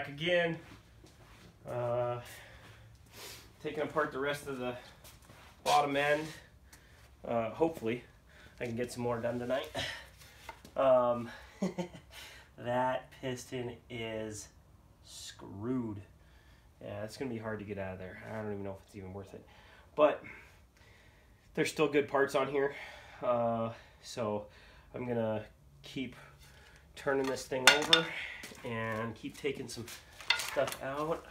back again. Taking apart the rest of the bottom end. Hopefully I can get some more done tonight. That piston is screwed. Yeah, it's gonna be hard to get out of there. I don't even know if it's even worth it, but there's still good parts on here. So I'm gonna keep turning this thing over and keep taking some stuff out.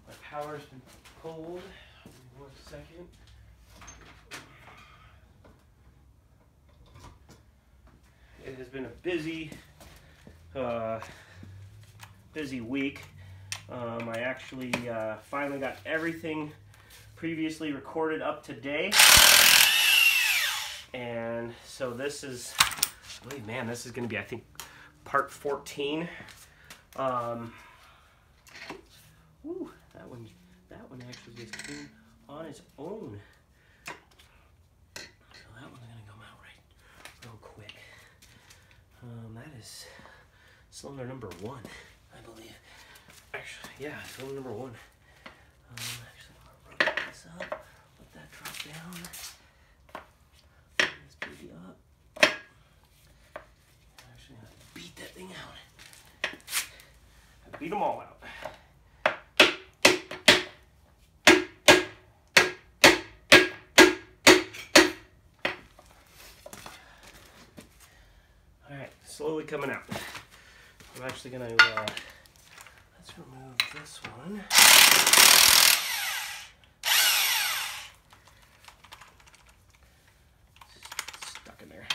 My power's been pulled. Give me 1 second. It has been a busy week. I actually finally got everything previously recorded up to date. And so this is, oh man, this is going to be, I think, part 14. Woo, that one actually just came on its own. So that one's going to come out real quick. That is cylinder number 1, I believe. Actually, yeah, cylinder number 1. Actually, I'm going to rotate this up, let that drop down. This baby up. Actually, I'm going to beat that thing out. I beat them all out. Alright, slowly coming out. I'm actually going to, let's remove this one. Stuck in there.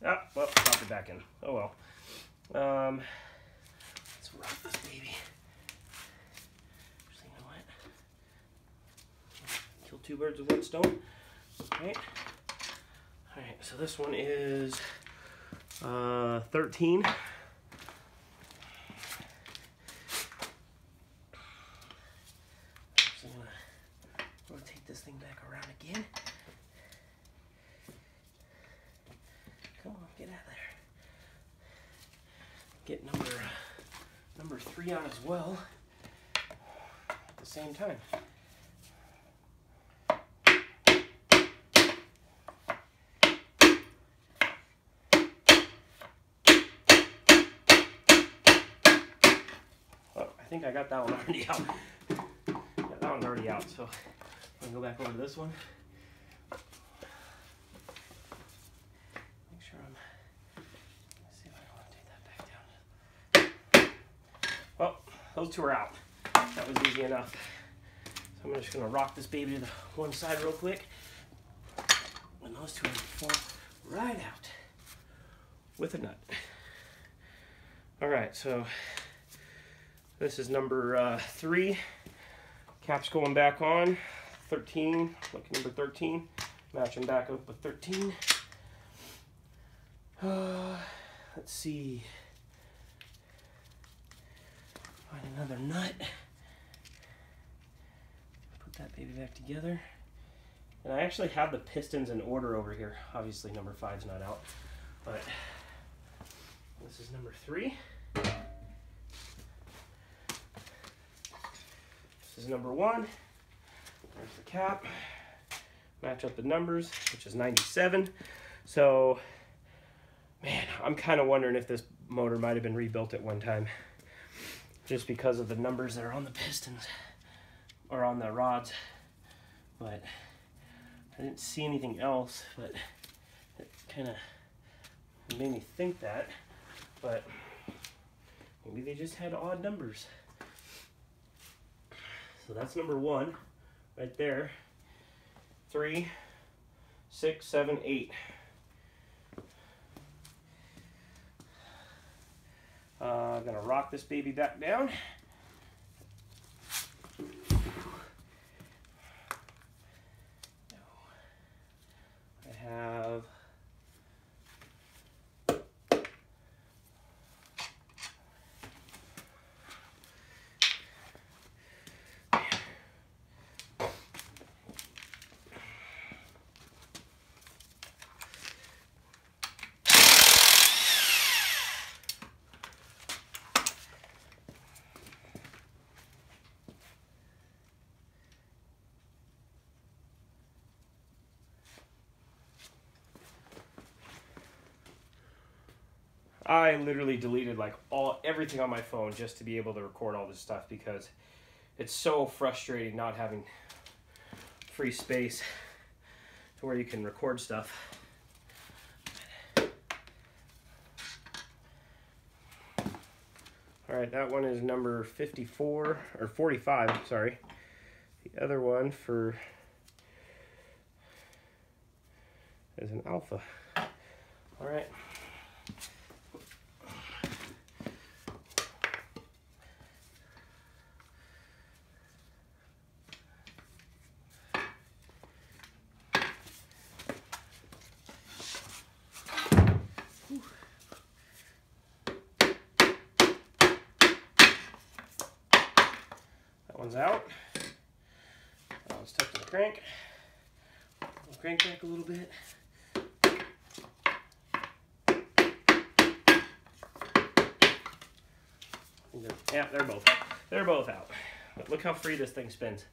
Ah, well, dropped it back in. Oh well. Let's rock this baby. Actually, you know what? Kill 2 birds with 1 stone. Okay. Alright, so this one is 13. I'm going to rotate this thing back around again. Come on, get out of there. Get number 3 out as well at the same time. I think I got that one already out. Yeah, that one's already out, so I'm gonna go back over to this one. Make sure let's see if I want to take that back down. Well, those 2 are out. That was easy enough. So I'm just gonna rock this baby to the one side real quick. And those 2 are gonna fall right out with a nut. All right, so this is number 3. Cap's going back on. 13, lucky number 13. Matching back up with 13. Let's see. Find another nut. Put that baby back together. And I actually have the pistons in order over here. Obviously number 5's not out, but this is number 3. This is number 1. There's the cap. Match up the numbers, which is 97. So, man, I'm kind of wondering if this motor might have been rebuilt at one time, just because of the numbers that are on the pistons or on the rods. But I didn't see anything else, but it kind of made me think that. But maybe they just had odd numbers. So that's number 1 right there. 3, 6, 7, 8. I'm gonna rock this baby back down. I have I literally deleted like everything on my phone just to be able to record all this stuff, because it's so frustrating not having free space to where you can record stuff. All right, that one is number 54 or 45, sorry. The other one is an alpha. All right. That one's out. That one's tucked in the crank. I'll crank back a little bit. Yeah, they're both out. But look how free this thing spins.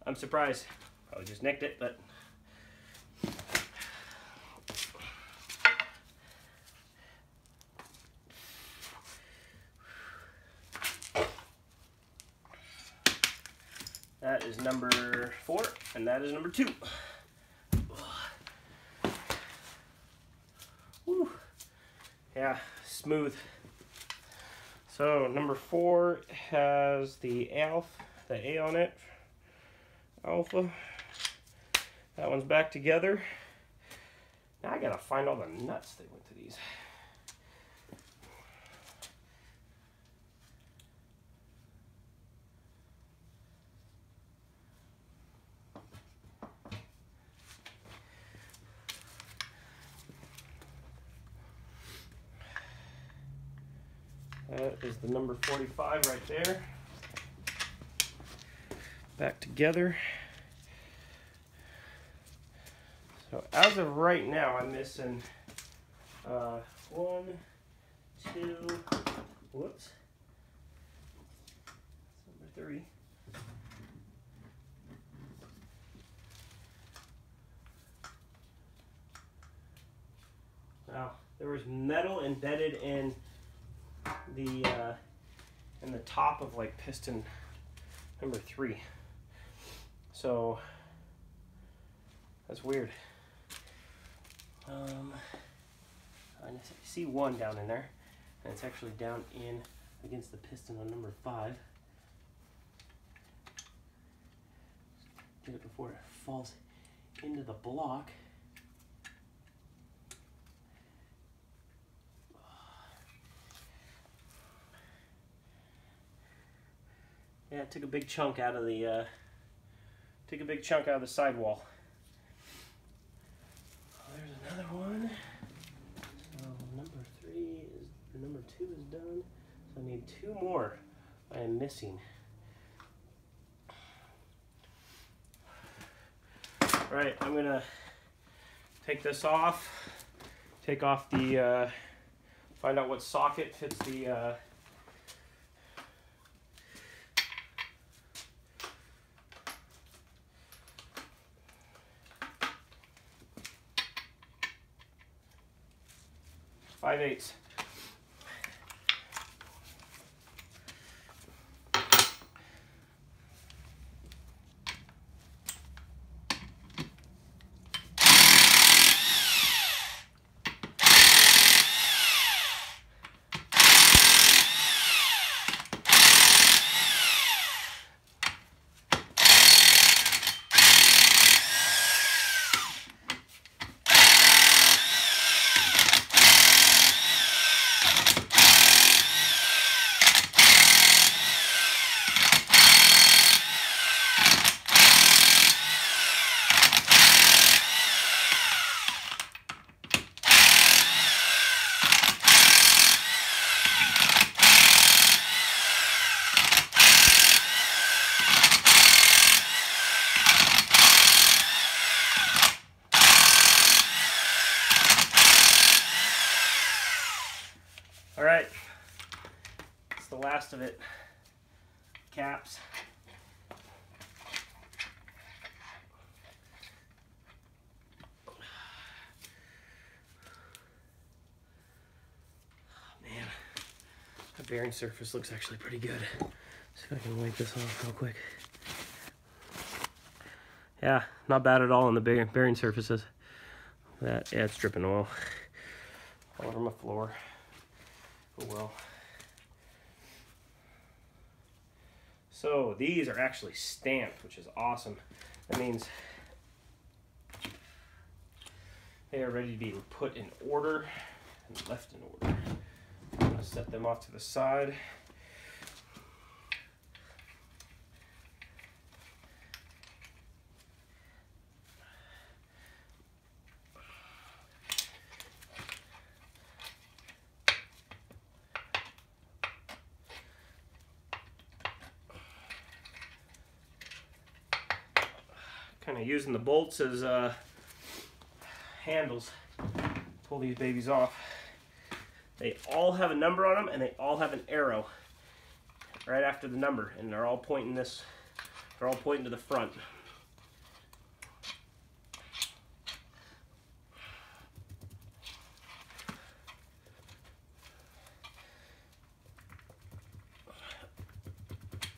I'm surprised. Probably just nicked it, but that is number 4, and that is number 2. Whew. Yeah, smooth. So number 4 has the A on it, alpha. That one's back together. Now I gotta find all the nuts that went to these. That is the number 45 right there. Back together. So as of right now, I'm missing 1, 2, whoops. That's number 3. Wow, there was metal embedded in the top of like piston number 3. So that's weird. I see one down in there, and it's actually down in against the piston on number 5. Get it before it falls into the block. Yeah, it took a big chunk out of the sidewall. There's another one. So number 2 is done. So I need 2 more I am missing. All right, I'm gonna take this off. Take off the find out what socket fits the 5/8. All right, it's the last of it. Caps. bearing surface looks actually pretty good. See if I can wipe this off real quick. Yeah, not bad at all on the bearing surfaces. Yeah, it's dripping oil all over my floor. Oh well. So these are actually stamped, which is awesome. That means they are ready to be put in order and left in order. I'm going to set them off to the side. Kind of using the bolts as handles. Pull these babies off. They all have a number on them, and they all have an arrow right after the number, and they're all pointing this. They're all pointing to the front.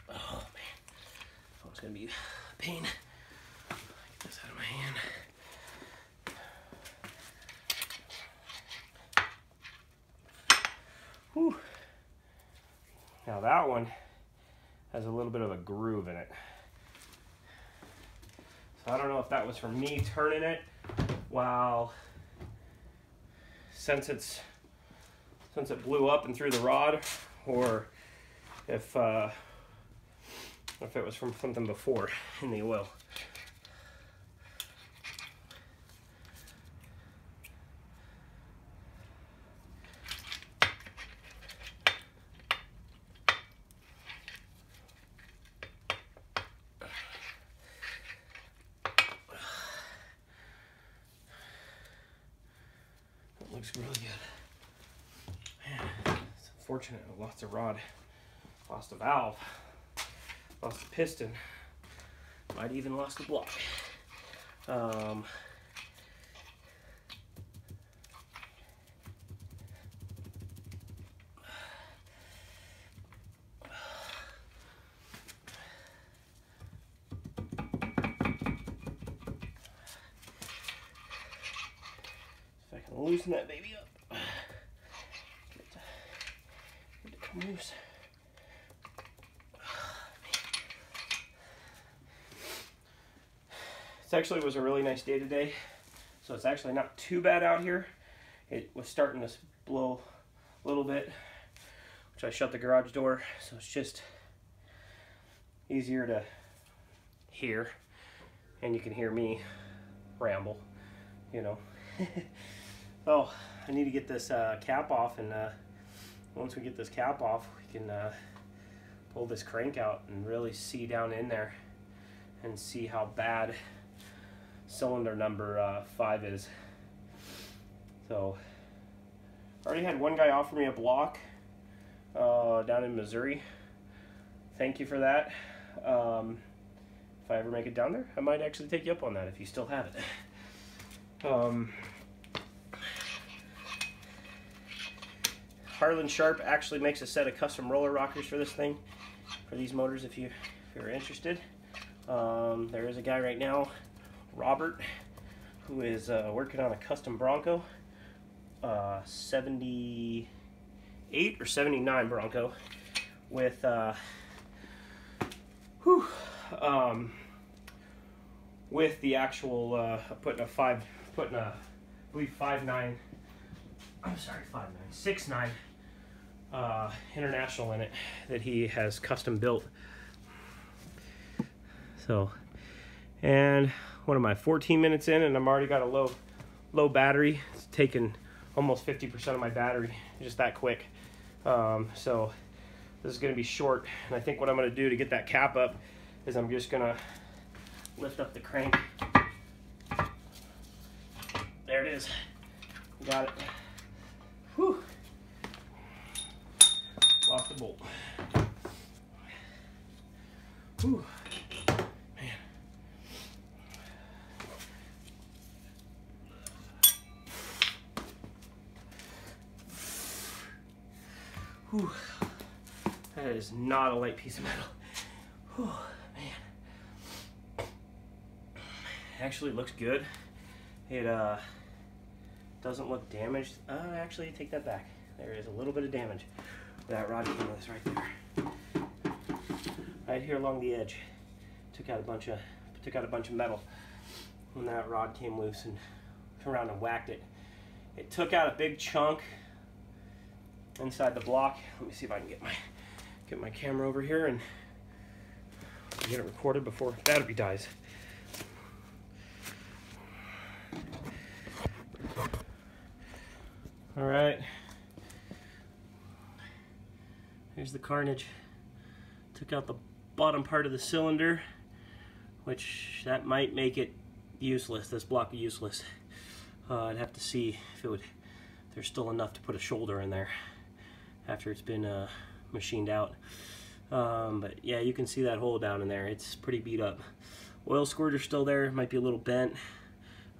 Oh man, oh, it's gonna be a pain. Get this out of my hand. Whew. Now that one has a little bit of a groove in it. So I don't know if that was from me turning it while since it blew up and through the rod, or if it was from something before in the oil. Looks really good. Man, it's unfortunate I lost a rod, lost a valve, lost a piston, might even lost a block. Loosen that baby up. Get it to come loose. This actually was a really nice day today, so it's actually not too bad out here. It was starting to blow a little bit, which I shut the garage door, so it's just easier to hear, and you can hear me ramble, you know. Oh, I need to get this cap off, and once we get this cap off, we can pull this crank out and really see down in there and see how bad cylinder number 5 is. So, I already had one guy offer me a block down in Missouri. Thank you for that. If I ever make it down there, I might actually take you up on that if you still have it. Harlan Sharp actually makes a set of custom roller rockers for this thing, for these motors if you're interested. There is a guy right now, Robert, who is working on a custom Bronco, 78 or 79 Bronco with with the actual putting a 6.9 International in it that he has custom built. So, and what am I, 14 minutes in, and I'm already got a low battery. It's taken almost 50% of my battery just that quick. So this is going to be short, and I think what I'm going to do to get that cap up is I'm just going to lift up the crank. There it is. Got it. Whew. Lost the bolt. Whew. Man. Whew. That is not a light piece of metal. Whew, man. It actually looks good. It doesn't look damaged. Actually, take that back. There is a little bit of damage. That rod came loose right there. Right here along the edge. Took out a bunch of metal when that rod came loose and turned around and whacked it. It took out a big chunk inside the block. Let me see if I can get my camera over here and get it recorded before battery dies. All right. Here's the carnage. Took out the bottom part of the cylinder, which that might make it useless, this block useless. I'd have to see if there's still enough to put a shoulder in there after it's been machined out. But yeah, you can see that hole down in there. It's pretty beat up. Oil squirter's still there, might be a little bent.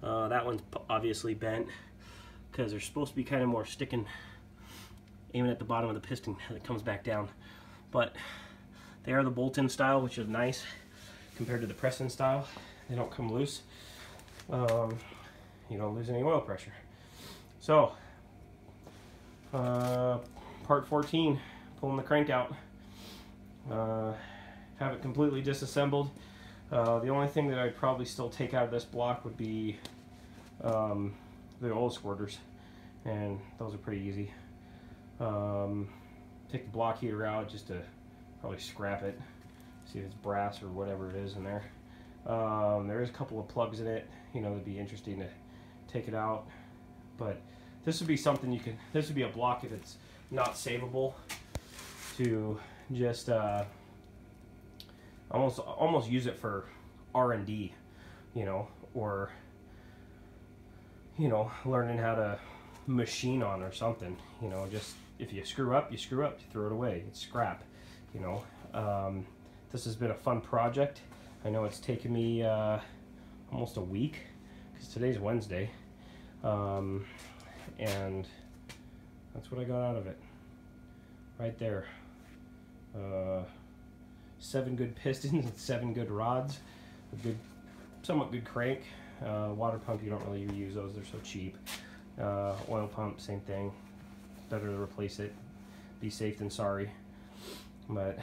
That one's obviously bent because they're supposed to be kind of more sticking, aiming at the bottom of the piston as it comes back down. But they are the bolt-in style, which is nice compared to the press-in style. They don't come loose. You don't lose any oil pressure. So, part 14, pulling the crank out. Have it completely disassembled. The only thing that I'd probably still take out of this block would be the oil squirters, and those are pretty easy. Take the block heater out just to probably scrap it, see if it's brass or whatever it is in there. There is a couple of plugs in it, you know, that'd be interesting to take it out, but this would be something you can, this would be a block if it's not savable, to just almost use it for R&D, you know, or, you know, learning how to machine on or something, you know, just if you screw up, you throw it away, it's scrap, you know. This has been a fun project. I know it's taken me almost a week, because today's Wednesday, and that's what I got out of it right there. 7 good pistons and 7 good rods, a good, somewhat good crank. Water pump, you don't really use those, they're so cheap. Oil pump, same thing, better to replace it, be safe than sorry. But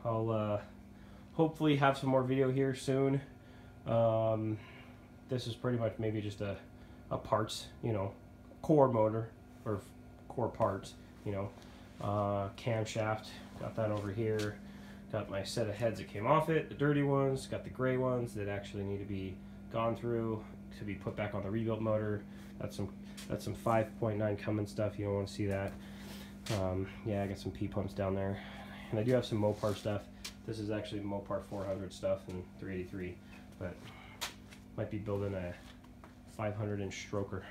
I'll hopefully have some more video here soon. This is pretty much maybe just a parts, you know, core motor or core parts, you know. Camshaft, got that over here. Got my set of heads that came off it, the dirty ones, got the gray ones that actually need to be gone through to be put back on the rebuilt motor. That's some 5.9 Cummins stuff, you don't want to see that. Yeah, I got some P-pumps down there. And I do have some Mopar stuff. This is actually Mopar 400 stuff and 383, but might be building a 500-inch stroker.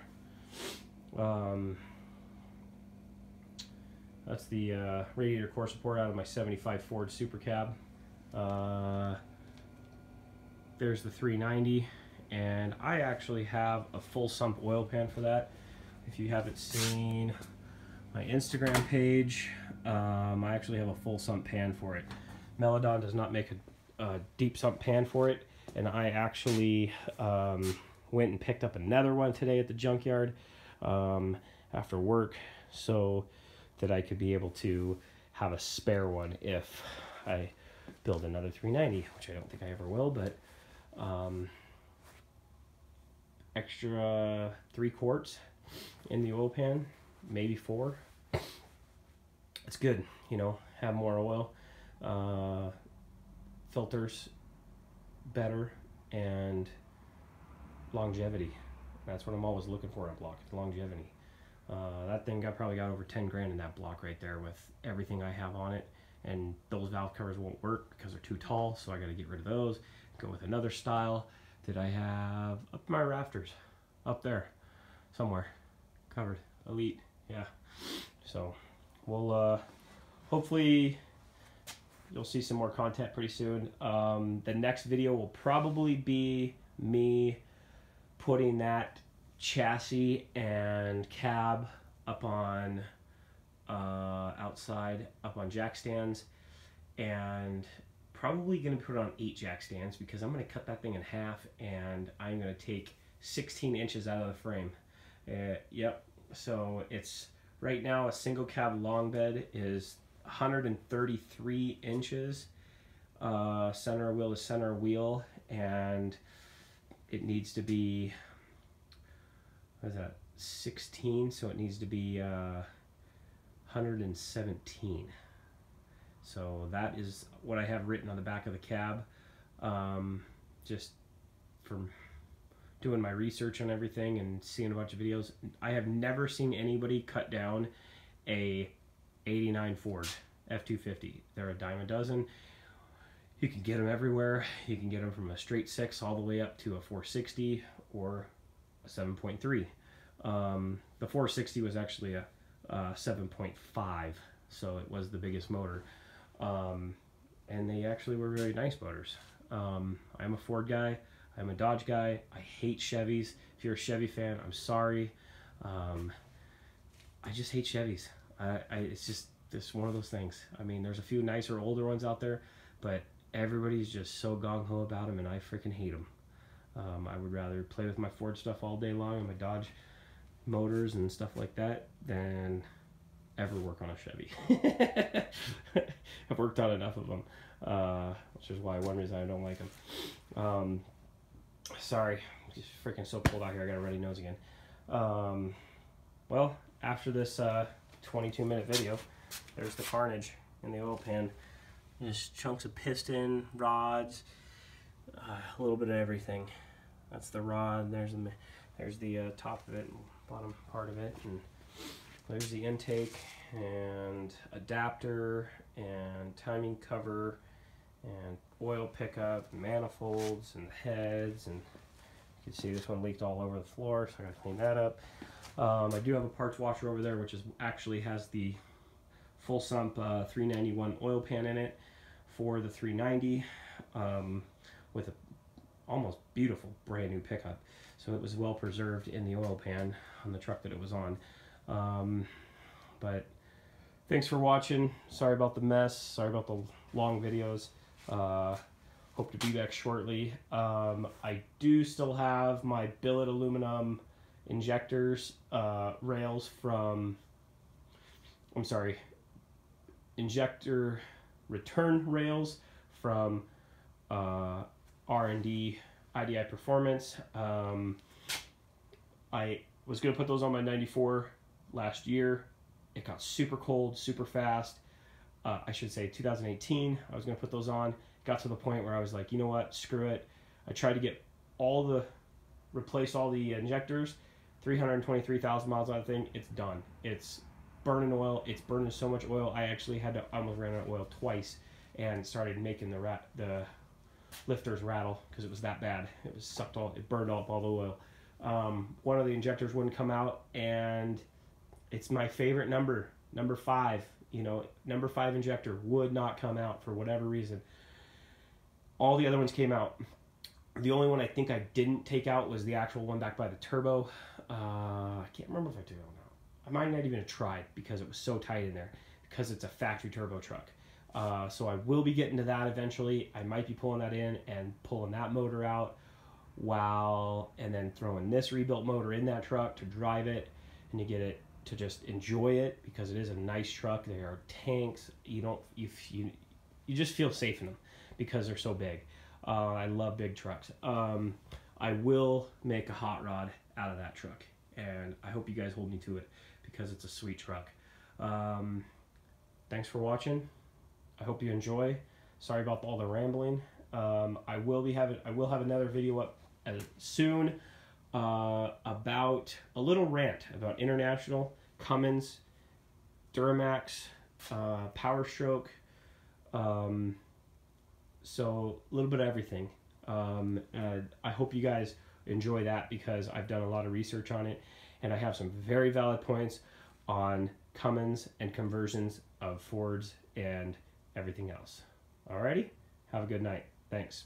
That's the radiator core support out of my 75 Ford Super Cab. There's the 390, and I actually have a full sump oil pan for that. If you haven't seen my Instagram page, I actually have a full sump pan for it. Meladon does not make a deep sump pan for it, and I actually went and picked up another one today at the junkyard after work, so that I could be able to have a spare one if I build another 390, which I don't think I ever will, but extra 3 quarts in the oil pan, maybe 4. It's good, you know, have more oil, filters better, and longevity. That's what I'm always looking for in a block, longevity. That thing probably got over 10 grand in that block right there with everything I have on it, and those valve covers won't work because they're too tall, so I got to get rid of those, go with another style that I have up my rafters, up there somewhere, covered, Elite, yeah. So we'll hopefully you'll see some more content pretty soon. The next video will probably be me putting that chassis and cab up on outside, up on jack stands, and probably going to put it on 8 jack stands because I'm going to cut that thing in half, and I'm going to take 16 inches out of the frame. Yep, so it's right now a single cab long bed is 133 inches center wheel to center wheel, and it needs to be, what is that, 16, so it needs to be 117. So that is what I have written on the back of the cab, just from doing my research on everything and seeing a bunch of videos. I have never seen anybody cut down a 89 Ford F-250. They're a dime a dozen. You can get them everywhere. You can get them from a straight 6 all the way up to a 460 or a 7.3. The 460 was actually a 7.5, so it was the biggest motor. And they actually were very nice motors. I'm a Ford guy. I'm a Dodge guy. I hate Chevys. If you're a Chevy fan, I'm sorry. I just hate Chevys. It's just one of those things. I mean, there's a few nicer older ones out there, but everybody's just so gung-ho about them, and I freaking hate them. I would rather play with my Ford stuff all day long and my Dodge motors and stuff like that than ever work on a Chevy. I've worked on enough of them, which is why one reason I don't like them. Sorry, it's just freaking so cold out here. I got a runny nose again. Well, after this 22-minute video, there's the carnage in the oil pan. Just chunks of piston, rods, a little bit of everything. That's the rod. There's the top of it and bottom part of it, and there's the intake and adapter and timing cover and oil pickup, manifolds and heads, and you can see this one leaked all over the floor, so I gotta clean that up. I do have a parts washer over there, which actually has the full sump 391 oil pan in it for the 390, with a almost beautiful brand new pickup. So it was well preserved in the oil pan on the truck that it was on. But thanks for watching. Sorry about the mess. Sorry about the long videos. Hope to be back shortly. I do still have my billet aluminum injectors, rails from, injector return rails from R&D IDI Performance. I was going to put those on my 94 last year. It got super cold, super fast. I should say 2018, I was going to put those on. Got to the point where I was like, you know what, screw it. I tried to get replace all the injectors, 323,000 miles on the thing. It's done. It's burning oil. It's burning so much oil. I actually almost ran out of oil twice and started making the lifters rattle because it was that bad. It was it burned up all the oil. One of the injectors wouldn't come out, and it's my favorite number 5. You know, number 5 injector would not come out for whatever reason. All the other ones came out. The only one I think I didn't take out was the actual one back by the turbo. I can't remember if I took it out. I might not even have tried because it was so tight in there, because it's a factory turbo truck. So I will be getting to that eventually. I might be pulling that in and pulling that motor out and then throwing this rebuilt motor in that truck to drive it and to get it to just enjoy it, because it is a nice truck. They are tanks. You just feel safe in them because they're so big. I love big trucks. I will make a hot rod out of that truck, and I hope you guys hold me to it because it's a sweet truck. Thanks for watching. I hope you enjoy. Sorry about all the rambling. I will have another video up soon about a little rant about International, Cummins, Duramax, Power Stroke. So a little bit of everything. I hope you guys enjoy that because I've done a lot of research on it, and I have some very valid points on Cummins and conversions of Fords and everything else. Alrighty, have a good night. Thanks.